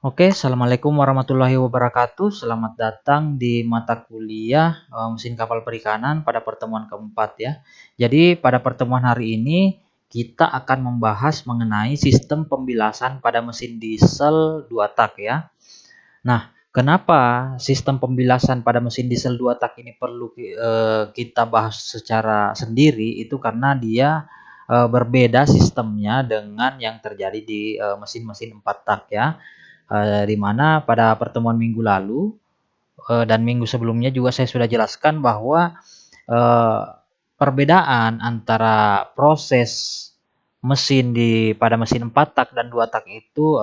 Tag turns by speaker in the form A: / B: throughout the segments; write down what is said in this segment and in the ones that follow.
A: Oke, assalamualaikum warahmatullahi wabarakatuh. Selamat datang di mata kuliah mesin kapal perikanan pada pertemuan keempat ya. Jadi pada pertemuan hari ini kita akan membahas mengenai sistem pembilasan pada mesin diesel 2 tak ya. Nah, kenapa sistem pembilasan pada mesin diesel 2 tak ini perlu kita bahas secara sendiri? Itu karena dia berbeda sistemnya dengan yang terjadi di mesin-mesin 4 tak ya. Di mana pada pertemuan minggu lalu dan minggu sebelumnya juga saya sudah jelaskan bahwa eh, perbedaan antara proses mesin pada mesin 4 tak dan 2 tak itu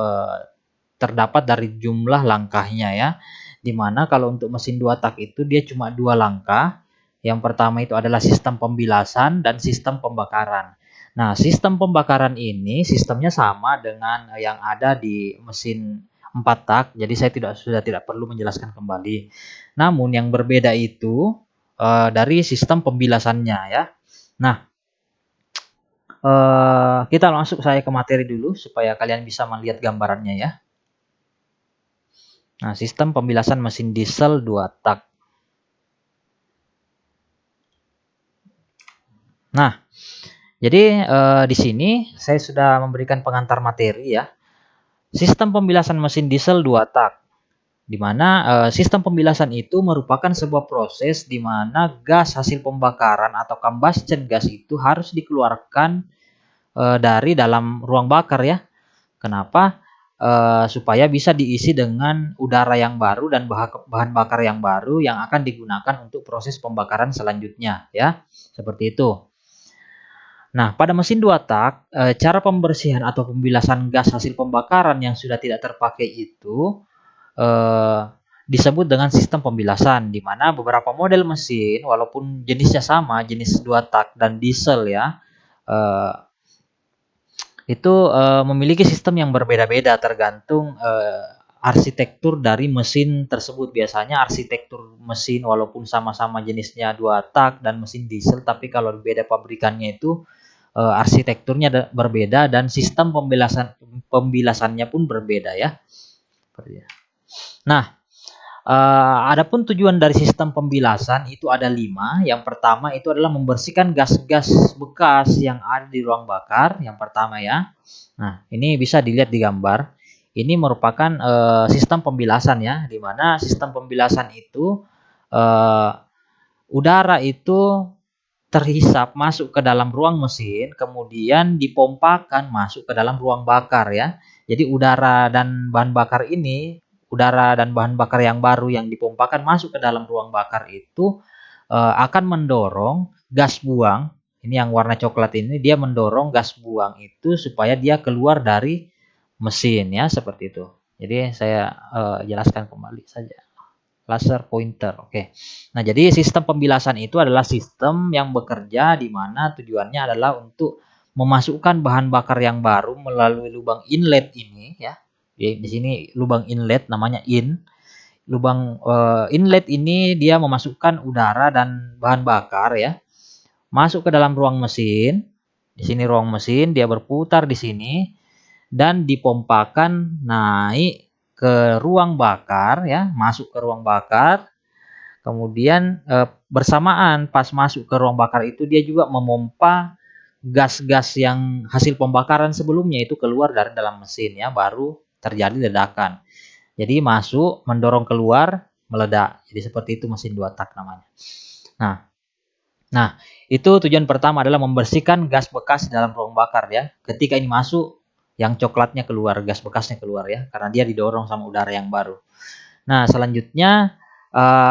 A: terdapat dari jumlah langkahnya ya. Di mana kalau untuk mesin 2 tak itu dia cuma 2 langkah. Yang pertama itu adalah sistem pembilasan dan sistem pembakaran. Nah, sistem pembakaran ini sistemnya sama dengan yang ada di mesin 4 tak, jadi saya sudah tidak perlu menjelaskan kembali. Namun yang berbeda itu dari sistem pembilasannya ya. Nah, kita langsung saya ke materi dulu supaya kalian bisa melihat gambarannya ya. Nah, sistem pembilasan mesin diesel 2 tak. Nah, jadi di sini saya sudah memberikan pengantar materi ya. Sistem pembilasan mesin diesel 2 tak. Di mana sistem pembilasan itu merupakan sebuah proses di mana gas hasil pembakaran atau combustion gas itu harus dikeluarkan dari dalam ruang bakar ya. Kenapa? Supaya bisa diisi dengan udara yang baru dan bahan bakar yang baru yang akan digunakan untuk proses pembakaran selanjutnya ya. Seperti itu. Nah, pada mesin 2 tak, cara pembersihan atau pembilasan gas hasil pembakaran yang sudah tidak terpakai itu eh, disebut dengan sistem pembilasan, di mana beberapa model mesin, walaupun jenisnya sama, jenis 2 tak dan diesel ya, eh, itu memiliki sistem yang berbeda-beda tergantung arsitektur dari mesin tersebut. Biasanya arsitektur mesin walaupun sama-sama jenisnya 2 tak dan mesin diesel, tapi kalau beda pabrikannya itu arsitekturnya berbeda dan sistem pembilasannya pun berbeda ya. Nah, adapun tujuan dari sistem pembilasan itu ada 5. Yang pertama itu adalah membersihkan gas-gas bekas yang ada di ruang bakar. Yang pertama ya. Nah, ini bisa dilihat di gambar. Ini merupakan sistem pembilasan ya, di mana sistem pembilasan itu eh, udara itu terhisap masuk ke dalam ruang mesin, kemudian dipompakan masuk ke dalam ruang bakar ya. Jadi udara dan bahan bakar yang baru yang dipompakan masuk ke dalam ruang bakar itu akan mendorong gas buang. Ini yang warna coklat ini dia mendorong gas buang itu supaya dia keluar dari mesin ya seperti itu. Jadi saya jelaskan kembali saja. Laser pointer. Oke. Nah, jadi sistem pembilasan itu adalah sistem yang bekerja di mana tujuannya adalah untuk memasukkan bahan bakar yang baru melalui lubang inlet ini ya. Di sini lubang inlet namanya in. Lubang inlet ini dia memasukkan udara dan bahan bakar ya masuk ke dalam ruang mesin. Di sini ruang mesin dia berputar di sini dan dipompakan naik ke ruang bakar ya, masuk ke ruang bakar. Kemudian bersamaan pas masuk ke ruang bakar itu dia juga memompa gas-gas yang hasil pembakaran sebelumnya itu keluar dari dalam mesin ya, baru terjadi ledakan. Jadi masuk, mendorong keluar, meledak. Jadi seperti itu mesin 2 tak namanya. Nah, itu tujuan pertama adalah membersihkan gas bekas dalam ruang bakar ya. Ketika ini masuk, yang coklatnya keluar, gas bekasnya keluar ya, karena dia didorong sama udara yang baru. Nah, selanjutnya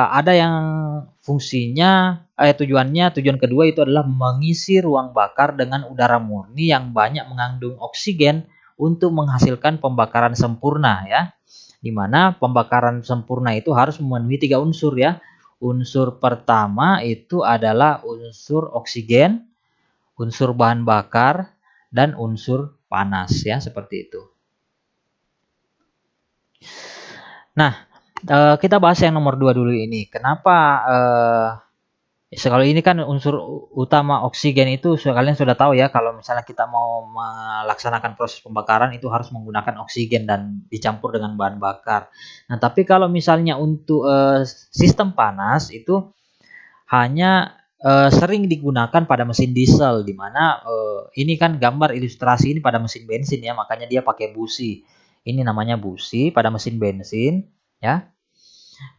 A: ada yang fungsinya tujuan kedua itu adalah mengisi ruang bakar dengan udara murni yang banyak mengandung oksigen untuk menghasilkan pembakaran sempurna ya. Di mana pembakaran sempurna itu harus memenuhi 3 unsur ya. Unsur pertama itu adalah unsur oksigen, unsur bahan bakar, dan unsur panas ya, seperti itu. Nah, kita bahas yang nomor 2 dulu ini. Kenapa Kalau ini kan unsur utama oksigen itu kalian sudah tahu ya, kalau misalnya kita mau melaksanakan proses pembakaran itu harus menggunakan oksigen dan dicampur dengan bahan bakar. Nah, tapi kalau misalnya untuk sistem panas itu hanya sering digunakan pada mesin diesel, di mana ini kan gambar ilustrasi ini pada mesin bensin ya, makanya dia pakai busi. Ini namanya busi pada mesin bensin ya.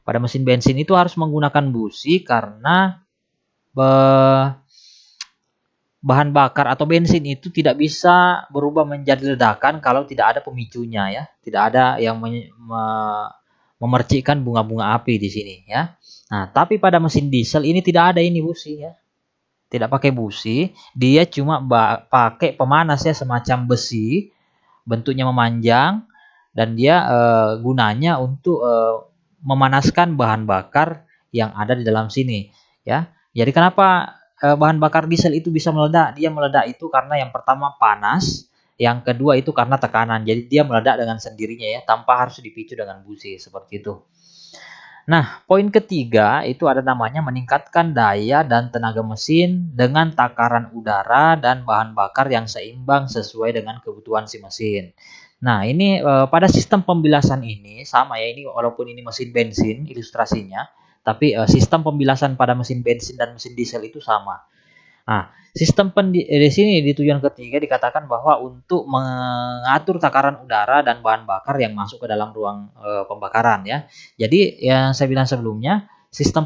A: Pada mesin bensin itu harus menggunakan busi karena bahan bakar atau bensin itu tidak bisa berubah menjadi ledakan kalau tidak ada pemicunya ya. Tidak ada yang memercikkan bunga-bunga api di sini ya. Nah, tapi pada mesin diesel ini tidak ada ini busi ya. Tidak pakai busi, dia cuma pakai pemanas ya, semacam besi, bentuknya memanjang dan dia gunanya untuk memanaskan bahan bakar yang ada di dalam sini ya. Jadi kenapa bahan bakar diesel itu bisa meledak? Dia meledak itu karena yang pertama panas, yang kedua itu karena tekanan. Jadi dia meledak dengan sendirinya ya, tanpa harus dipicu dengan busi seperti itu. Nah, poin ketiga itu ada namanya meningkatkan daya dan tenaga mesin dengan takaran udara dan bahan bakar yang seimbang sesuai dengan kebutuhan si mesin. Nah, ini pada sistem pembilasan ini sama ya, ini walaupun ini mesin bensin ilustrasinya, tapi sistem pembilasan pada mesin bensin dan mesin diesel itu sama. Nah, sistem di sini di tujuan ketiga dikatakan bahwa untuk mengatur takaran udara dan bahan bakar yang masuk ke dalam ruang pembakaran ya. Jadi yang saya bilang sebelumnya, sistem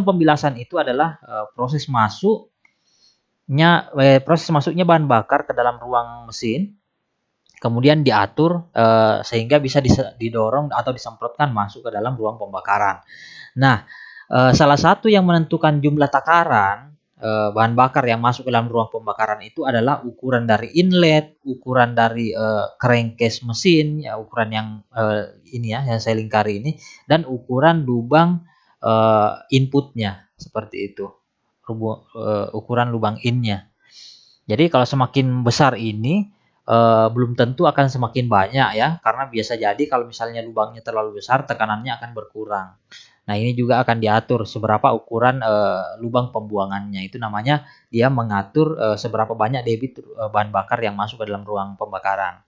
A: pembilasan itu adalah proses masuknya bahan bakar ke dalam ruang mesin, kemudian diatur sehingga bisa didorong atau disemprotkan masuk ke dalam ruang pembakaran. Nah, salah satu yang menentukan jumlah takaran bahan bakar yang masuk ke dalam ruang pembakaran itu adalah ukuran dari inlet, ukuran dari crankcase mesin, ya ukuran yang ini ya, yang saya lingkari ini, dan ukuran lubang inputnya seperti itu, ukuran lubang innya. Jadi kalau semakin besar ini belum tentu akan semakin banyak ya, karena biasa jadi kalau misalnya lubangnya terlalu besar tekanannya akan berkurang. Nah, ini juga akan diatur seberapa ukuran lubang pembuangannya. Itu namanya dia mengatur seberapa banyak debit bahan bakar yang masuk ke dalam ruang pembakaran.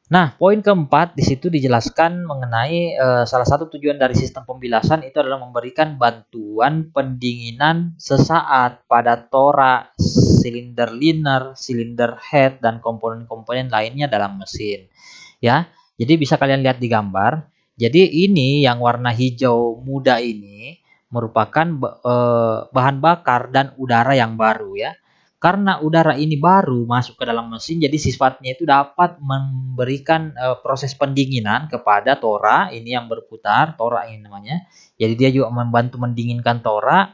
A: Nah, poin keempat di situ dijelaskan mengenai salah satu tujuan dari sistem pembilasan itu adalah memberikan bantuan pendinginan sesaat pada torak, silinder liner, silinder head, dan komponen-komponen lainnya dalam mesin. Ya, jadi bisa kalian lihat di gambar. Jadi ini yang warna hijau muda ini merupakan bahan bakar dan udara yang baru ya. Karena udara ini baru masuk ke dalam mesin, jadi sifatnya itu dapat memberikan proses pendinginan kepada torak ini yang berputar, torak ini namanya. Jadi dia juga membantu mendinginkan torak,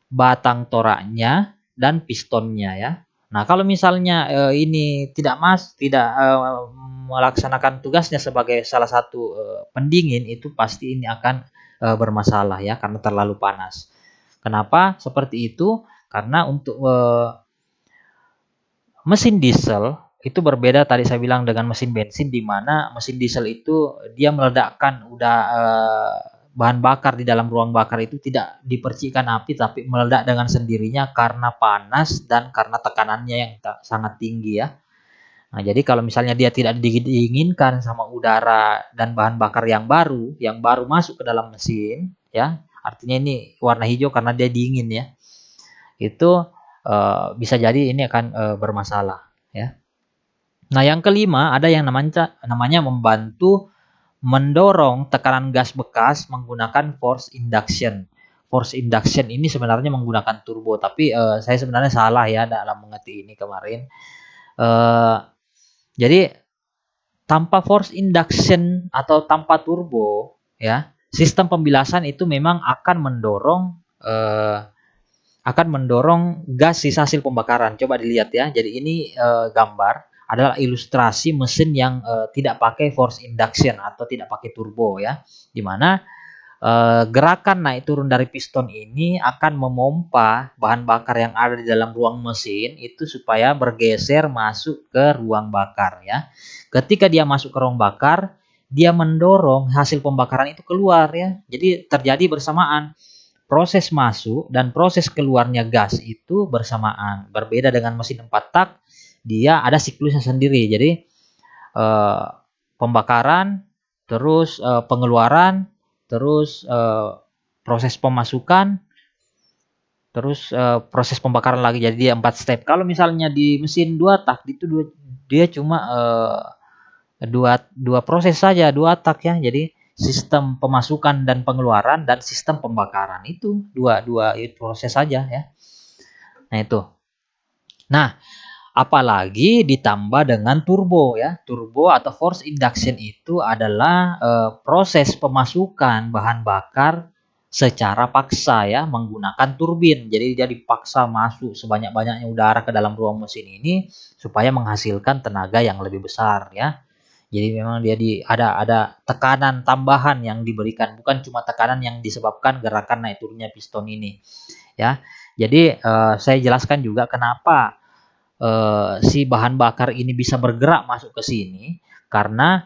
A: batang toraknya, dan pistonnya ya. Nah, kalau misalnya ini tidak melaksanakan tugasnya sebagai salah satu pendingin, itu pasti ini akan bermasalah ya karena terlalu panas. Kenapa seperti itu? Karena untuk mesin diesel itu berbeda tadi saya bilang dengan mesin bensin, di mana mesin diesel itu dia meledakkan bahan bakar di dalam ruang bakar itu tidak dipercikkan api tapi meledak dengan sendirinya karena panas dan karena tekanannya yang sangat tinggi ya. Nah, jadi kalau misalnya dia tidak diinginkan sama udara dan bahan bakar yang baru masuk ke dalam mesin ya, artinya ini warna hijau karena dia dingin ya. Itu bisa jadi ini akan bermasalah ya. Nah, yang kelima ada yang namanya membantu mendorong tekanan gas bekas menggunakan force induction. Force induction ini sebenarnya menggunakan turbo, tapi saya sebenarnya salah ya dalam mengerti ini kemarin. Jadi tanpa force induction atau tanpa turbo ya, sistem pembilasan itu memang akan mendorong gas sisa hasil pembakaran. Coba dilihat ya. Jadi ini gambar adalah ilustrasi mesin yang tidak pakai force induction atau tidak pakai turbo ya. Di mana gerakan naik turun dari piston ini akan memompa bahan bakar yang ada di dalam ruang mesin itu supaya bergeser masuk ke ruang bakar ya. Ketika dia masuk ke ruang bakar, dia mendorong hasil pembakaran itu keluar ya. Jadi terjadi bersamaan. proses masuk dan proses keluarnya gas itu bersamaan. Berbeda dengan mesin 4 tak, dia ada siklusnya sendiri. Jadi pembakaran, terus pengeluaran, terus proses pemasukan, terus proses pembakaran lagi. Jadi dia 4 step. Kalau misalnya di mesin 2 tak itu dia cuma dua proses saja, 2 tak ya. Jadi sistem pemasukan dan pengeluaran dan sistem pembakaran itu dua proses saja ya. Nah itu. Nah, apalagi ditambah dengan turbo ya. Turbo atau force induction itu adalah proses pemasukan bahan bakar secara paksa ya, menggunakan turbin. Jadi dia dipaksa masuk sebanyak-banyaknya udara ke dalam ruang mesin ini supaya menghasilkan tenaga yang lebih besar ya. Jadi memang dia ada tekanan tambahan yang diberikan, bukan cuma tekanan yang disebabkan gerakan naik turunnya piston ini ya. Jadi saya jelaskan juga kenapa si bahan bakar ini bisa bergerak masuk ke sini, karena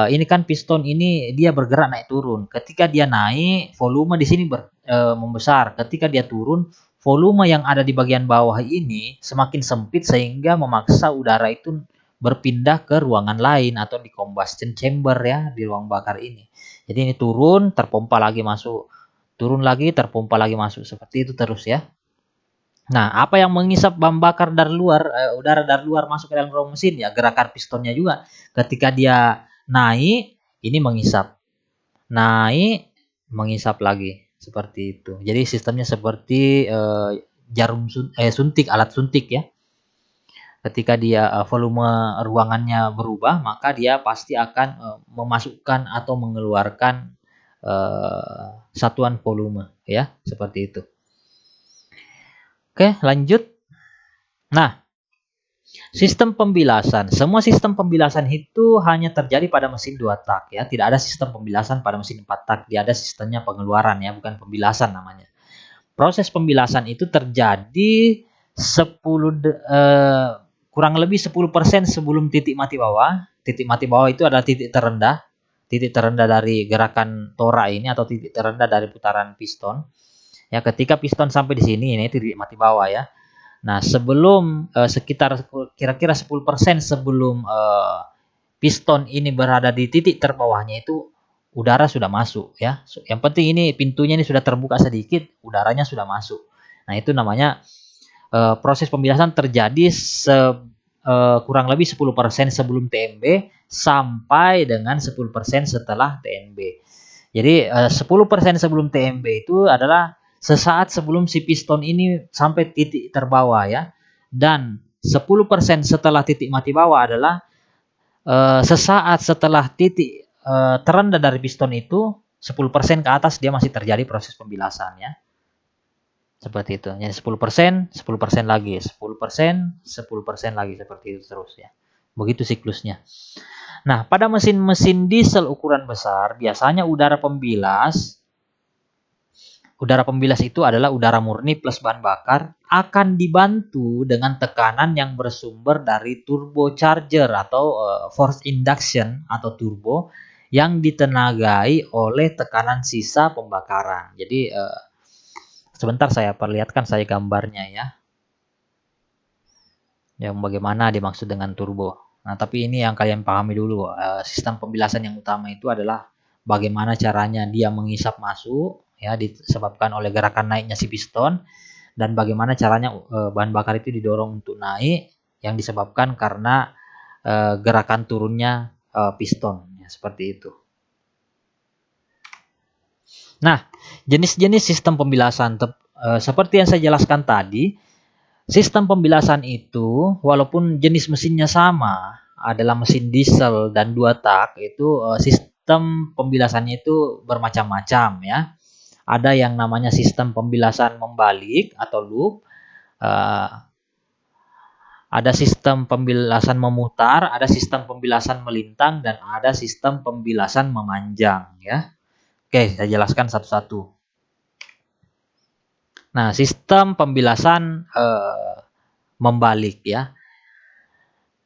A: ini kan piston ini dia bergerak naik turun. Ketika dia naik, volume di sini membesar. Ketika dia turun, volume yang ada di bagian bawah ini semakin sempit sehingga memaksa udara itu berpindah ke ruangan lain atau di combustion chamber ya, di ruang bakar ini. Jadi ini turun, terpompa lagi masuk. Turun lagi, terpompa lagi masuk. Seperti itu terus ya. Nah, apa yang mengisap bahan bakar dari luar, udara dari luar masuk ke dalam ruang mesin ya, gerakan pistonnya juga. Ketika dia naik, ini mengisap. Naik, mengisap lagi. Seperti itu. Jadi sistemnya seperti suntik, alat suntik ya. Ketika dia volume ruangannya berubah, maka dia pasti akan memasukkan atau mengeluarkan satuan volume ya, seperti itu. Oke, lanjut. Nah, sistem pembilasan. Semua sistem pembilasan itu hanya terjadi pada mesin 2 tak ya. Tidak ada sistem pembilasan pada mesin 4 tak. Dia ada sistemnya pengeluaran ya, bukan pembilasan namanya. Proses pembilasan itu terjadi 10 kurang lebih 10% sebelum titik mati bawah. Titik mati bawah itu adalah titik terendah. Titik terendah dari gerakan torak ini atau titik terendah dari putaran piston. Ya, ketika piston sampai di sini, ini titik mati bawah ya. Nah, sebelum sekitar kira-kira 10% sebelum piston ini berada di titik terbawahnya itu udara sudah masuk ya. Yang penting ini pintunya ini sudah terbuka sedikit, udaranya sudah masuk. Nah, itu namanya proses pembilasan terjadi kurang lebih 10% sebelum TMB sampai dengan 10% setelah TMB. Jadi 10% sebelum TMB itu adalah sesaat sebelum si piston ini sampai titik terbawah ya. Dan 10% setelah titik mati bawah adalah sesaat setelah titik terendah dari piston itu, 10% ke atas dia masih terjadi proses pembilasan ya. Seperti itu. Jadi 10%, 10% lagi, 10%, 10% lagi, seperti itu terus ya. Begitu siklusnya. Nah, pada mesin-mesin diesel ukuran besar, biasanya udara pembilas itu adalah udara murni plus bahan bakar, akan dibantu dengan tekanan yang bersumber dari turbocharger atau force induction atau turbo yang ditenagai oleh tekanan sisa pembakaran. Jadi sebentar saya perlihatkan saya gambarnya ya. Yang bagaimana dimaksud dengan turbo. Nah, tapi ini yang kalian pahami dulu. Sistem pembilasan yang utama itu adalah bagaimana caranya dia mengisap masuk ya, disebabkan oleh gerakan naiknya si piston, dan bagaimana caranya bahan bakar itu didorong untuk naik yang disebabkan karena gerakan turunnya piston ya, seperti itu. Nah, jenis-jenis sistem pembilasan seperti yang saya jelaskan tadi, sistem pembilasan itu walaupun jenis mesinnya sama, adalah mesin diesel dan 2 tak, itu sistem pembilasannya itu bermacam-macam ya. Ada yang namanya sistem pembilasan membalik atau loop, ada sistem pembilasan memutar, ada sistem pembilasan melintang, dan ada sistem pembilasan memanjang ya. Oke, saya jelaskan satu-satu. Nah, sistem pembilasan membalik ya.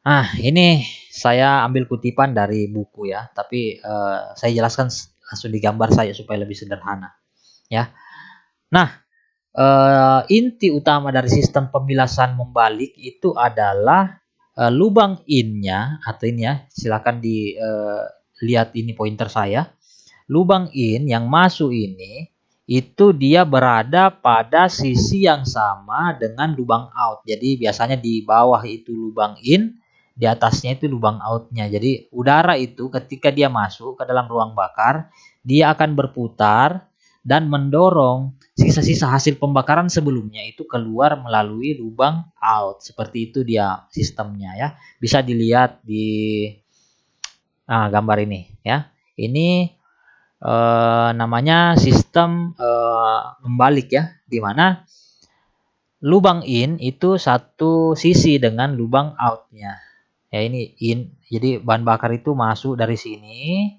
A: Nah, ini saya ambil kutipan dari buku ya, tapi saya jelaskan langsung di gambar saya supaya lebih sederhana ya. Nah, inti utama dari sistem pembilasan membalik itu adalah lubang in-nya atau ini ya, silakan dilihat ini pointer saya. Lubang in yang masuk ini itu dia berada pada sisi yang sama dengan lubang out. Jadi biasanya di bawah itu lubang in, di atasnya itu lubang out-nya. Jadi udara itu ketika dia masuk ke dalam ruang bakar, dia akan berputar dan mendorong sisa-sisa hasil pembakaran sebelumnya itu keluar melalui lubang out. Seperti itu dia sistemnya ya. Bisa dilihat di gambar ini ya. Ini namanya sistem membalik ya, di mana lubang in itu satu sisi dengan lubang out-nya. Ya ini in, jadi bahan bakar itu masuk dari sini,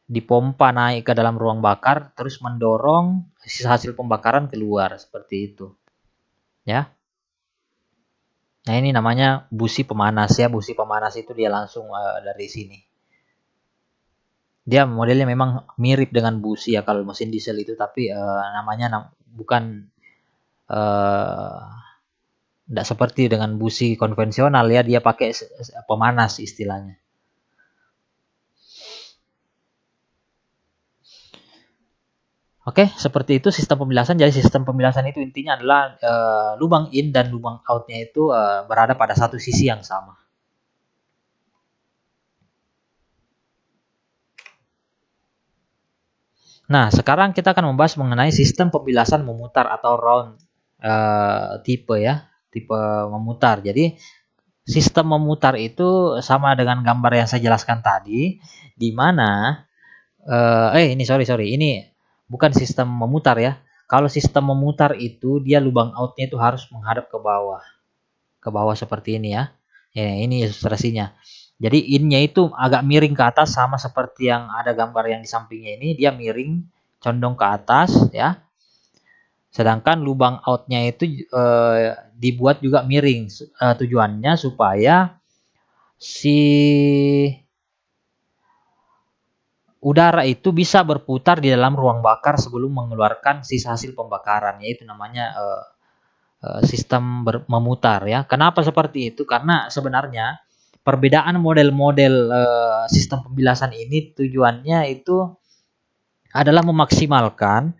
A: dipompa naik ke dalam ruang bakar, terus mendorong sisa hasil pembakaran keluar seperti itu. Ya. Nah ini namanya busi pemanas ya, busi pemanas itu dia langsung dari sini. Dia modelnya memang mirip dengan busi ya kalau mesin diesel itu, tapi namanya bukan tidak seperti dengan busi konvensional ya, dia pakai pemanas istilahnya. Oke, seperti itu sistem pembilasan. Jadi sistem pembilasan itu intinya adalah lubang in dan lubang outnya itu berada pada satu sisi yang sama. Nah, sekarang kita akan membahas mengenai sistem pembilasan memutar atau round tipe ya, tipe memutar. Jadi sistem memutar itu sama dengan gambar yang saya jelaskan tadi, di mana ini sorry, ini bukan sistem memutar ya. Kalau sistem memutar itu dia lubang outnya itu harus menghadap ke bawah seperti ini ya. Ya, ini ilustrasinya. Jadi innya itu agak miring ke atas sama seperti yang ada gambar yang di sampingnya ini, dia miring condong ke atas ya. Sedangkan lubang outnya itu dibuat juga miring. Tujuannya supaya si udara itu bisa berputar di dalam ruang bakar sebelum mengeluarkan sisa hasil pembakaran, yaitu namanya sistem memutar ya. Kenapa seperti itu? Karena sebenarnya perbedaan model-model sistem pembilasan ini tujuannya itu adalah memaksimalkan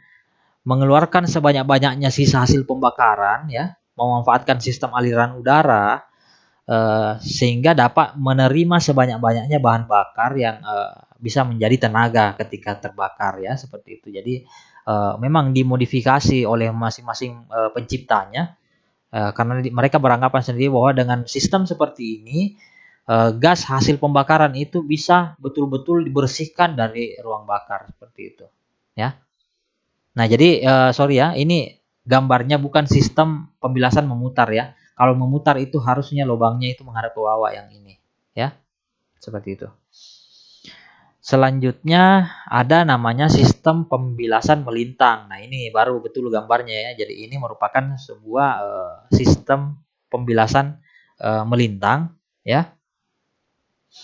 A: mengeluarkan sebanyak-banyaknya sisa hasil pembakaran ya, memanfaatkan sistem aliran udara sehingga dapat menerima sebanyak-banyaknya bahan bakar yang bisa menjadi tenaga ketika terbakar ya, seperti itu. Jadi memang dimodifikasi oleh masing-masing penciptanya karena mereka beranggapan sendiri bahwa dengan sistem seperti ini gas hasil pembakaran itu bisa betul-betul dibersihkan dari ruang bakar seperti itu ya. Nah, jadi sorry ya, ini gambarnya bukan sistem pembilasan memutar ya. Kalau memutar itu harusnya lubangnya itu menghadap ke bawah yang ini, ya. Seperti itu. Selanjutnya ada namanya sistem pembilasan melintang. Nah, ini baru betul gambarnya ya. Jadi ini merupakan sebuah sistem pembilasan melintang ya.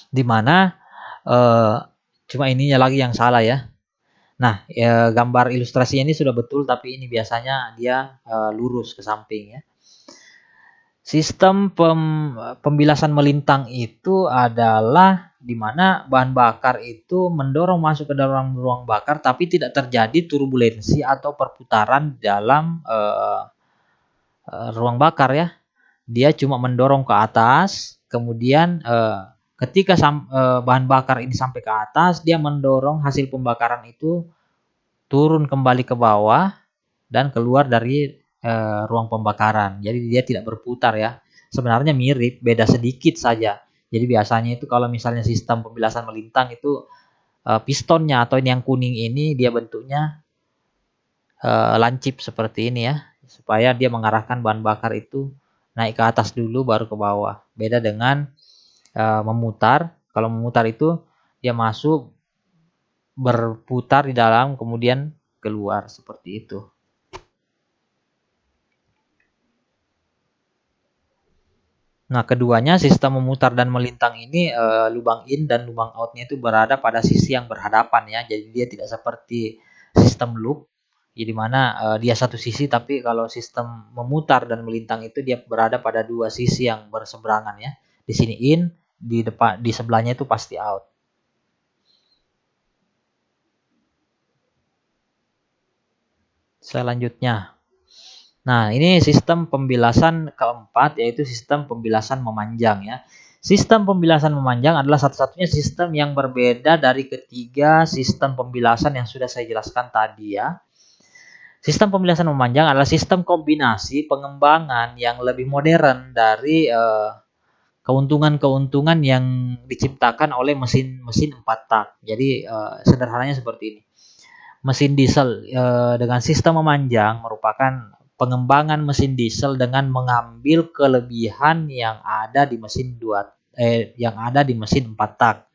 A: Di mana cuma ininya lagi yang salah ya. Nah, gambar ilustrasinya ini sudah betul, tapi ini biasanya dia lurus ke samping ya. Sistem pembilasan melintang itu adalah di mana bahan bakar itu mendorong masuk ke dalam ruang bakar, tapi tidak terjadi turbulensi atau perputaran dalam ruang bakar ya. Dia cuma mendorong ke atas, kemudian ketika bahan bakar ini sampai ke atas, dia mendorong hasil pembakaran itu turun kembali ke bawah dan keluar dari ruang pembakaran. Jadi dia tidak berputar ya. Sebenarnya mirip, beda sedikit saja. Jadi biasanya itu kalau misalnya sistem pembilasan melintang itu pistonnya atau ini yang kuning ini dia bentuknya lancip seperti ini ya, supaya dia mengarahkan bahan bakar itu naik ke atas dulu baru ke bawah. Beda dengan memutar. Kalau memutar itu dia masuk berputar di dalam kemudian keluar seperti itu. Nah, keduanya sistem memutar dan melintang ini lubang in dan lubang outnya itu berada pada sisi yang berhadapan ya. Jadi dia tidak seperti sistem loop Jadi mana dia satu sisi, tapi kalau sistem memutar dan melintang itu dia berada pada dua sisi yang berseberangan ya. Di sini in, di depan di sebelahnya itu pasti out. Selanjutnya. Nah, ini sistem pembilasan keempat, yaitu sistem pembilasan memanjang ya. Sistem pembilasan memanjang adalah satu-satunya sistem yang berbeda dari ketiga sistem pembilasan yang sudah saya jelaskan tadi ya. Sistem pembilasan memanjang adalah sistem kombinasi pengembangan yang lebih modern dari keuntungan-keuntungan yang diciptakan oleh mesin-mesin 4 tak. Jadi sederhananya seperti ini. Mesin diesel dengan sistem memanjang merupakan pengembangan mesin diesel dengan mengambil kelebihan yang ada di mesin yang ada di mesin 4 tak.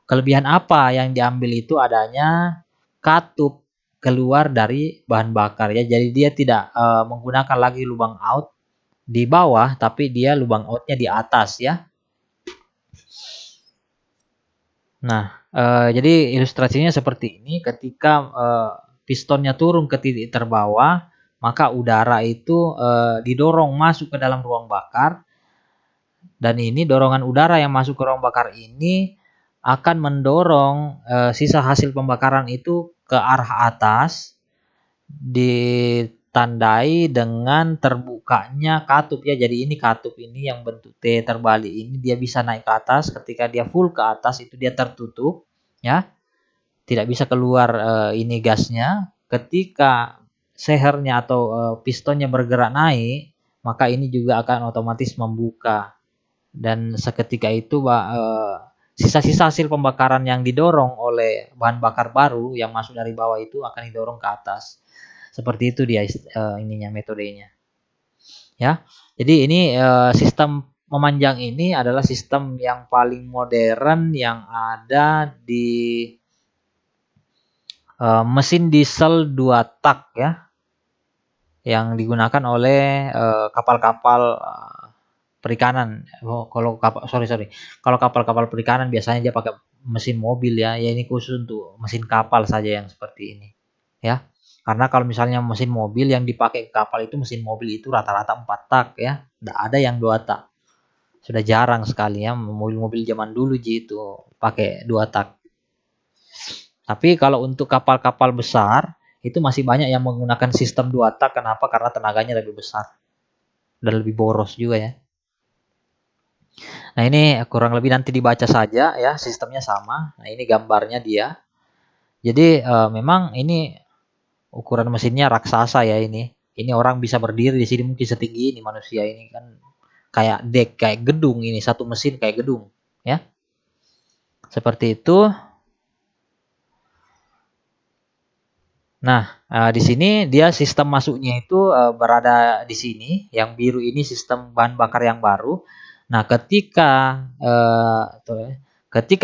A: Kelebihan apa yang diambil itu adanya katup keluar dari bahan bakar ya. Jadi dia tidak menggunakan lagi lubang out di bawah, tapi dia lubang outnya di atas ya. Nah, jadi ilustrasinya seperti ini. Ketika pistonnya turun ke titik terbawah, maka udara itu didorong masuk ke dalam ruang bakar. Dan ini dorongan udara yang masuk ke ruang bakar ini akan mendorong sisa hasil pembakaran itu ke arah atas, ditandai dengan terbukanya katup ya. Jadi ini katup ini yang bentuk T terbalik ini dia bisa naik ke atas. Ketika dia full ke atas itu dia tertutup ya, tidak bisa keluar ini gasnya. Ketika sehernya atau pistonnya bergerak naik, maka ini juga akan otomatis membuka, dan seketika itu sisa-sisa hasil pembakaran yang didorong oleh bahan bakar baru yang masuk dari bawah itu akan didorong ke atas. Seperti itu dia ininya metodenya. Ya. Jadi ini sistem memanjang ini adalah sistem yang paling modern yang ada di mesin diesel 2 tak ya, yang digunakan oleh kapal-kapal perikanan. Kalau kapal kalau kapal-kapal perikanan biasanya dia pakai mesin mobil ya. Ya ini khusus untuk mesin kapal saja yang seperti ini ya. Karena kalau misalnya mesin mobil yang dipakai kapal itu mesin mobil itu rata-rata 4 tak ya. Tidak ada yang 2 tak. Sudah jarang sekali ya mobil-mobil zaman dulu itu pakai 2 tak. Tapi kalau untuk kapal-kapal besar itu masih banyak yang menggunakan sistem 2 tak. Kenapa? Karena tenaganya lebih besar dan lebih boros juga ya. Nah ini kurang lebih nanti dibaca saja ya, sistemnya sama. Nah ini gambarnya dia. Jadi memang ini ukuran mesinnya raksasa ya ini. Ini orang bisa berdiri di sini mungkin setinggi ini manusia ini kan, kayak deck, kayak gedung ini, satu mesin kayak gedung ya. Seperti itu. Nah, di sini dia sistem masuknya itu berada di sini. Yang biru ini sistem bahan bakar yang baru. Nah, ketika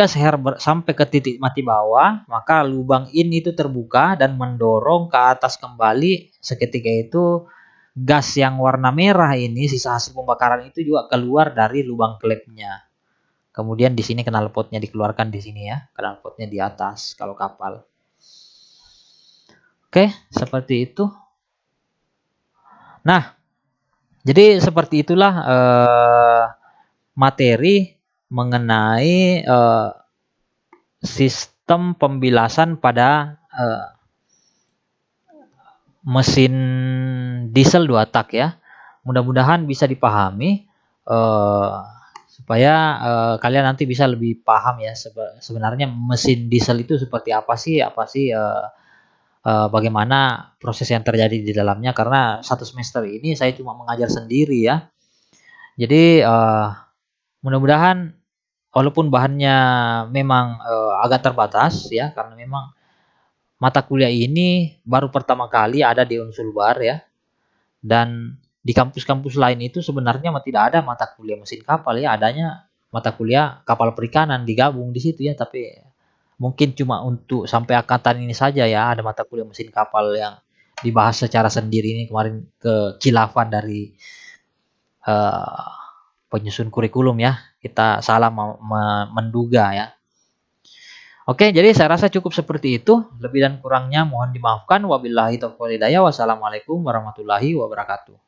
A: seher sampai ke titik mati bawah, maka lubang in itu terbuka dan mendorong ke atas kembali. Seketika itu gas yang warna merah ini, sisa hasil pembakaran itu juga keluar dari lubang klepnya. Kemudian di sini knalpotnya dikeluarkan di sini ya, knalpotnya di atas kalau kapal. Oke, seperti itu. Nah, jadi seperti itulah materi mengenai sistem pembilasan pada mesin diesel 2 tak ya. Mudah-mudahan bisa dipahami supaya kalian nanti bisa lebih paham ya sebenarnya mesin diesel itu seperti apa sih bagaimana proses yang terjadi di dalamnya, karena satu semester ini saya cuma mengajar sendiri ya. Jadi mudah-mudahan walaupun bahannya memang agak terbatas ya, karena memang mata kuliah ini baru pertama kali ada di Unsulbar ya. Dan di kampus-kampus lain itu sebenarnya tidak ada mata kuliah mesin kapal ya, adanya mata kuliah kapal perikanan digabung di situ ya, tapi mungkin cuma untuk sampai angkatan ini saja ya ada mata kuliah mesin kapal yang dibahas secara sendiri. Ini kemarin kecilafan dari penyusun kurikulum ya. Kita salah menduga ya. Oke, jadi saya rasa cukup seperti itu. Lebih dan kurangnya mohon dimaafkan. Wabillahi taufiq wal hidayah. Wassalamualaikum warahmatullahi wabarakatuh.